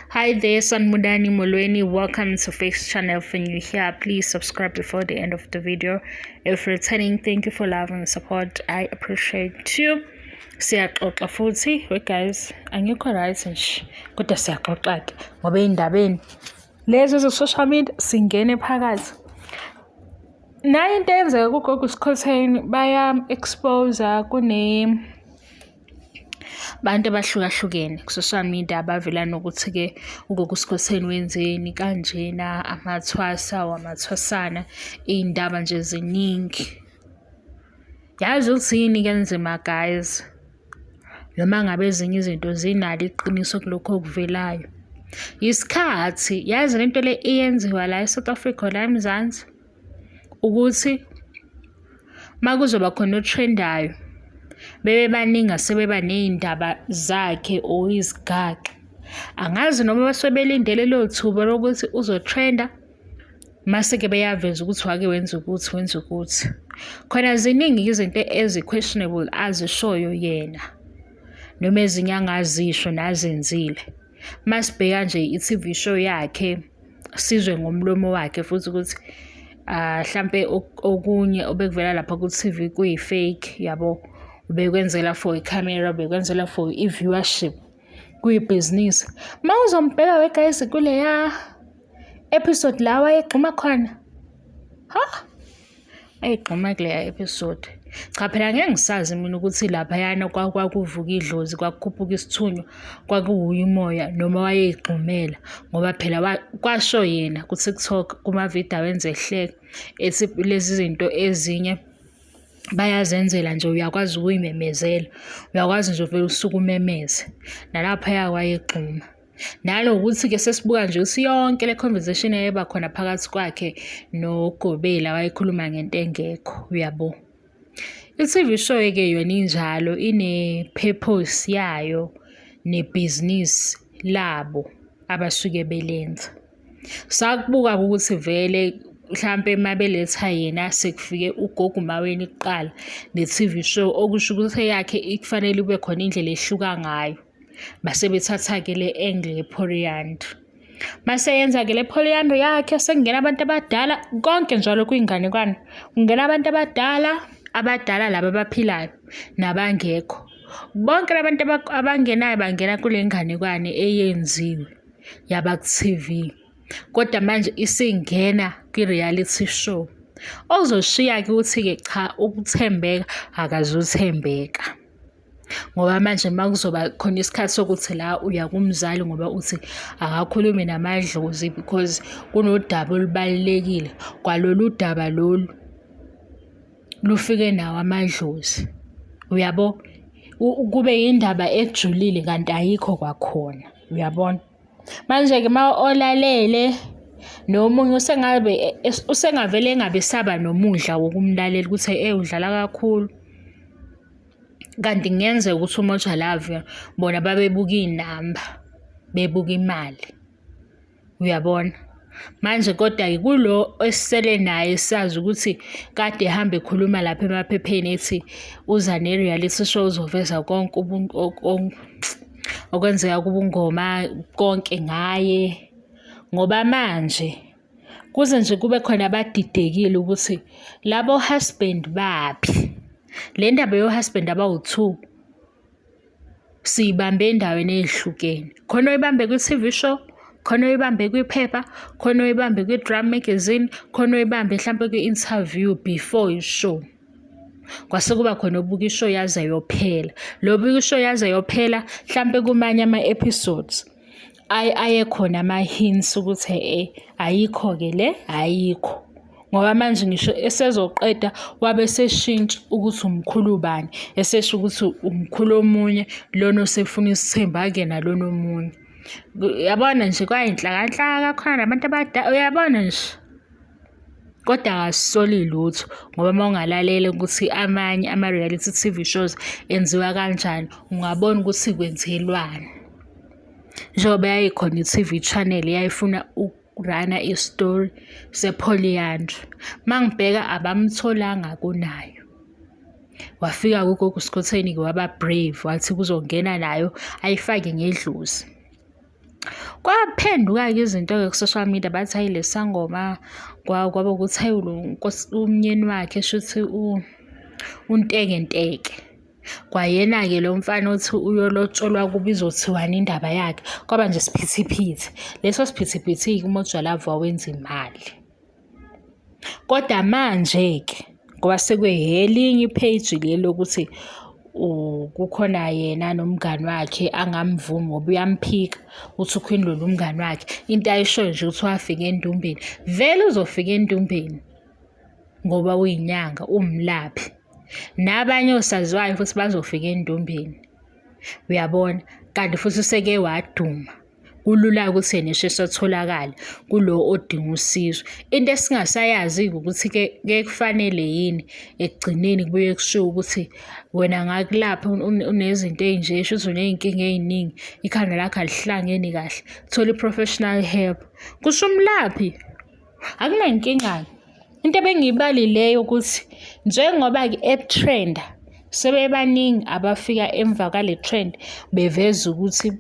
Hi there, Sanmudani Molweni. Welcome to Face Channel. If you're new here, please subscribe before the end of the video. If returning, thank you for love and support. I appreciate you. Siyaxoxa futhi, we guys, angikho right nje kodwa siyaxoxa ngoba indabeni lezo ze-social media singene phakathi. Nayo into eyenzeka kuGogo Skhotheni baya-expose bantu abahlukahlukene ku-social media abavela nokuthi-ke uGogo Skhotheni wenzeni kanjena, amathwasa wamathwasana, iy'ndaba nje ziningi. Yazi ukuthi yini-ke enzima guys, noma ngabe ezinye izinto zinalo iqiniso kulokho okuvelayo. Isikhathi, yazi lento le iyenziwa la eSouth Africa la eMzansi, ukuthi makuzoba khona otrendayo bebe baningi sebeba ney'ndaba zakhe or izigaxa. Angazi noma basuke belindele lelo thuba lokuthi uzotrenda mase-ke beyaveza ukuthi wake wenza ukuthi. Khona ziningi izinto ezi-questionable azishoyo yena, noma ezinye angazisho nazenzile. Masibheka nje i-TV show yakhe sizwe ngomlomo wakhe futhi ukuthi mhlampe okunye obekuvela lapha ku-TV kuyi-fake, yabo, bekwenzela for i-camera, bekwenzela for i-viewership, kuyibhizinisi. Ma uzombheka we guys kuleya episode la wayegxuma khona, ayigxuma kuleya episode. Cha phela ngeke ngisazi mina ukuthi laphayana kwakuvuka idlozi, kwakukhuphuka isithunywa, kwakuwuya umoya noma wayeyigxumela, ngoba phela kwasho yena ku-TikTok kuma-video awenza ehleka ethi lezi zinto ezinye bayazenzela nje, uyakwazi ukuyimemezela, uyakwazi nje vele usuke umemeze, nalaphaya wayegxuma. Nalokuthi-ke sesibuka nje ukuthi yonke le conversation eyeba khona phakathi kwakhe noGobela wayekhuluma ngento engekho, uyabo. I-TV show-ke yona injalo, ine-purpose yayo nebhizinisi labo abasuke belenza. Sakubuka ukuthi vele mhlampe mabeletha yena sekufike uGogo Maweni kuqala ne-TV show, okusho ukuthi yakhe ikufanele kube khona indlela ehluka ngayo. Base bethatha-ke le angle ye-polyandry. Mase yenza-ke le polyandry yakhe sekungena abantu abadala, konke njalo kuyinganekwane. Kungena abantu abadala laba abaphilayo nabangekho. Bonke labantu abangenayo bangena kule nganekwane eyenziwe yaba ku-TV. Kodwa manje isingena kwi-reality show. Ozoshiya-ke ukuthi-ke cha, ukuthembeka akazuthembeka. Ngoba manje makuzoba khona isikhathi sokuthi la uya kumzali ngoba uthi akakhulume namadlozi because kunodaba olubalulekile. Kwalolu daba lolu lufike nawo amadlozi, uyabo, kube indaba ejulile kanti ayikho kwakhona, uyabona. Manje-ke ma olalele nomunye usengavele engabe saba nomudla wokumlalela ukuthi udlala kakhulu, kanti ngenzeka ukuthi uMoja Love bona babebuka iy'namba, bebuka imali, uyabona. Manje kodwa kulo esisele naye sazi ukuthi kade ehambe ekhuluma lapha emaphepheni ethi uza ne-reality show uzoveza konke okwenzeka kubungoma konke ngaye. Ngoba manje kuze nje kube khona abadidekile ukuthi labo husband baphi. Le ndaba yo-husband abawu-2 siyibambe endaweni ezihlukene. Khona oyibambe kwi-TV show, khona oyibambe kwiphepha, khona oyibambe kwi-Drum magazine, khona oyibambe mhlampe kwi-interview before i-show. Kwase kuba khona obuka i-show yaze yophela. Lo buka i-show yaze yophela mhlampe kumanye ama-episodes aye khona ama-hints ukuthi ayikho-ke le, ayikho. Ngoba manje ngisho esezoqeda wabe seshintsha ukuthi umkhulu bani, esesho ukuthi umkhulu omunye lona osefuna isithemba-ke nalona omunye. Uyabona nje kwayinhlaka khona abantu abadala, uyabona nje. Kodwa akasisoli lutho ngoba uma ungalalela ukuthi amanye ama-reality TV shows enziwa kanjani, ungabona ukuthi kwenzelwani. Njengoba yayikhona i-TV channel yayifuna ukurana i-story se-polyandry. Mangibheka abamtholanga kunayo. Wafika kuGogo Skhotheni waba brave, wathi kuzongena nayo ayifake ngedlozi. Kwaphenduka-ke izinto-ke ku-social media bathi hayi le sangoma kwaba ukuthi hayi umyeni wakhe shuthi untekenteke. Kwayena-ke lo mfana othi uyolotsholwa kuba izothiwani indaba yakhe, kwaba nje siphithiphithi. Leso siphithiphithi-ke uMojalava wawenza imali. Kodwa manje-ke ngoba sekwelinye ipage leli lokuthi kukhona yena nomngani wakhe angamvumi ngoba uyamphika uthi uQueen Lolo umngani wakhe, into ayishoyo nje ukuthi wafika endumbeni. Vele uzofika endumbeni ngoba uyinyanga, umlaphi. Nabanye osaziwayo futhi bazofika endumbeni, uyabona? Kanti futhi useke waduma. Kulula ukuthi yena esheshe atholakale kulo odinga usizo. Into esingasayazi-ke ukuthi-ke kufanele yini ekugcineni kubuye kushiwo ukuthi wena ngakulapha unezinto ey'nje, shuthi uney'nkinga ey'ningi, ikhanda lakho alihlangeni kahle, thola i-professional help. Kusho umlaphi, akunankinga-ke. Into ebengiyibalileyo ukuthi njengoba-ke etrenda sebebaningi abafika emva kwale trend beveza ukuthi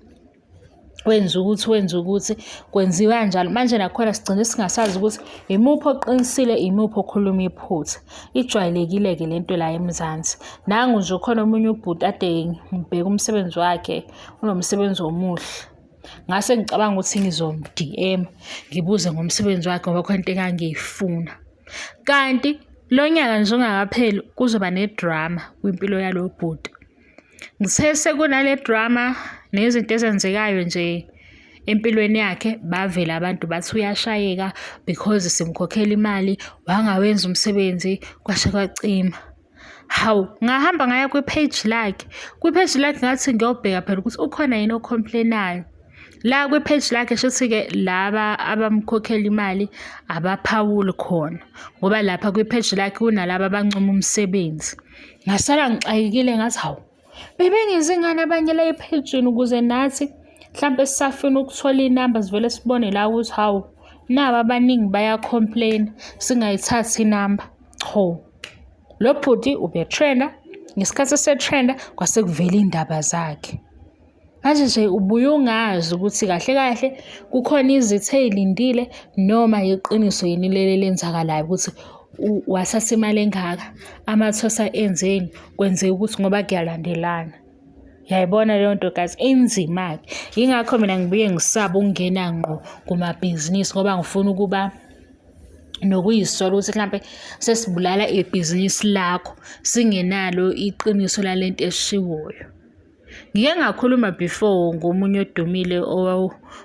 wenza ukuthi kwenziwa kanjalo. Manje nakhona sigcine singasazi ukuthi imuphi oqinisile, imuphi okhuluma iphutha. Ijwayelekile-ke lento la eMzansi. Nangu nje ukhona omunye ubhuti ade ngibheka umsebenzi wakhe, unomsebenzi omuhle. Ngase ngicabanga ukuthi ngizom-DM ngibuze ngomsebenzi wakhe ngoba khona into engangiyifuna. Kanti lo nyaka nje ungakapheli kuzoba nedrama kwimpilo yalo bhuti. Ngithe sekunale drama nezinto ezenzekayo nje empilweni yakhe, bavela abantu bathi uyashayeka because simkhokhela imali, wangawenza umsebenzi kwashe kwacima. Hawu, ngahamba ngaya kwi-page lakhe ngathi ngiyobheka phela ukuthi ukhona yini ocomplainayo. La kwi-page lakhe shuthi-ke laba abamkhokhela imali abaphawuli khona ngoba lapha kwi-page lakhe kunalaba abancoma umsebenzi. Ngasala ngixakekile ngathi hawu, bebengenzi ngani abanye la ephejini ukuze nathi mhlampe sisafuna ukuthola iy'namba sivele sibone la ukuthi hawu naba abaningi bayacomplain singayithathi inamba. Ho, lo bhuti ubetrenda, ngesikhathi esetrenda kwase kuvela iy'ndaba zakhe. Manje nje ubuye ungazi ukuthi kahle kahle kukhona izitho ey'lindile noma iqiniso yini leli lenzakalayo ukuthi wathatha imali engaka, amathosa enzeni, kwenzeka ukuthi ngoba kuyalandelana. Yayibona leyo nto guys, inzima-ke. Yingakho mina ngibuye ngisaba ukungena ngqo kumabhizinisi ngoba ngifuna ukuba nokuy'sola ukuthi mhlampe sesibulala ibhizinisi lakho singenalo iqiniso lalento eshiwoyo. Ngike ngakhuluma before ngomunye odumile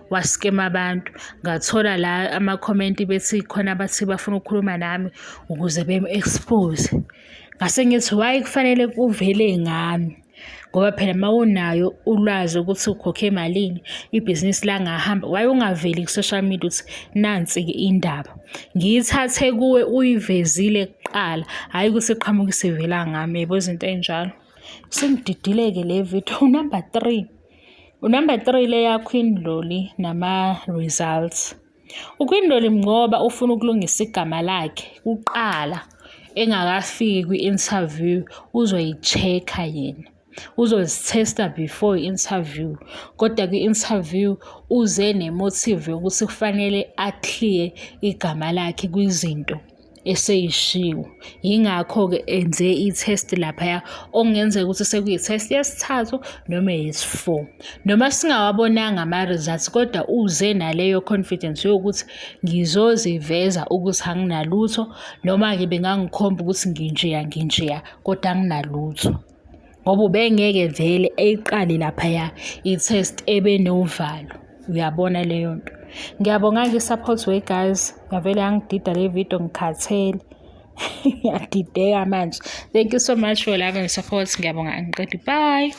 waskema abantu, ngathola la ama-comment bethi khona abathi bafuna ukukhuluma nami ukuze bemi-expose. Ngase ngithi why kufanele kuvele ngami ngoba phela mawunayo ulwazi ukuthi ukhokhe malini, ibhizinisi la ngahamba, why ungaveli ku-social media uthi nansi-ke indaba. Ngiyithathe kuwe uyivezile kuqala, hhayi ukuthi qhamuka isivela ngami, yebo izinto ey'njalo. Sengididile-ke le video. Unumber 3 le yaQueen Lolo nama-results. uQueen Lolo ngoba ufuna ukulungisa igama lakhe kuqala engakafiki kwi-interview, uzoyi-check-a yena, uzozithesta before i-interview. Kodwa kwi-interview uze ne-motive yokuthi kufanele a-clear igama lakhe kwizinto eseyishiwo. Yingakho-ke enze i-test laphaya okungenzeka ukuthi sekuyi-test yesithathu noma yesi-4. Noma singawabonanga ama-results kodwa uze naleyo confidence yokuthi ngizoziveza ukuthi anginalutho, noma-ke bengangikhomba ukuthi nginjeya kodwa anginalutho. Ngoba ubengeke vele eyiqale laphaya i-test ebenovalo. Uyabona leyo nto. Ngiyabonga-ke i-support we guys. Ngavele yangidida le video ngikhathele. Ngiyadideka manje. Thank you so much for love and support. Ngiyabonga, angiqedi. Bye.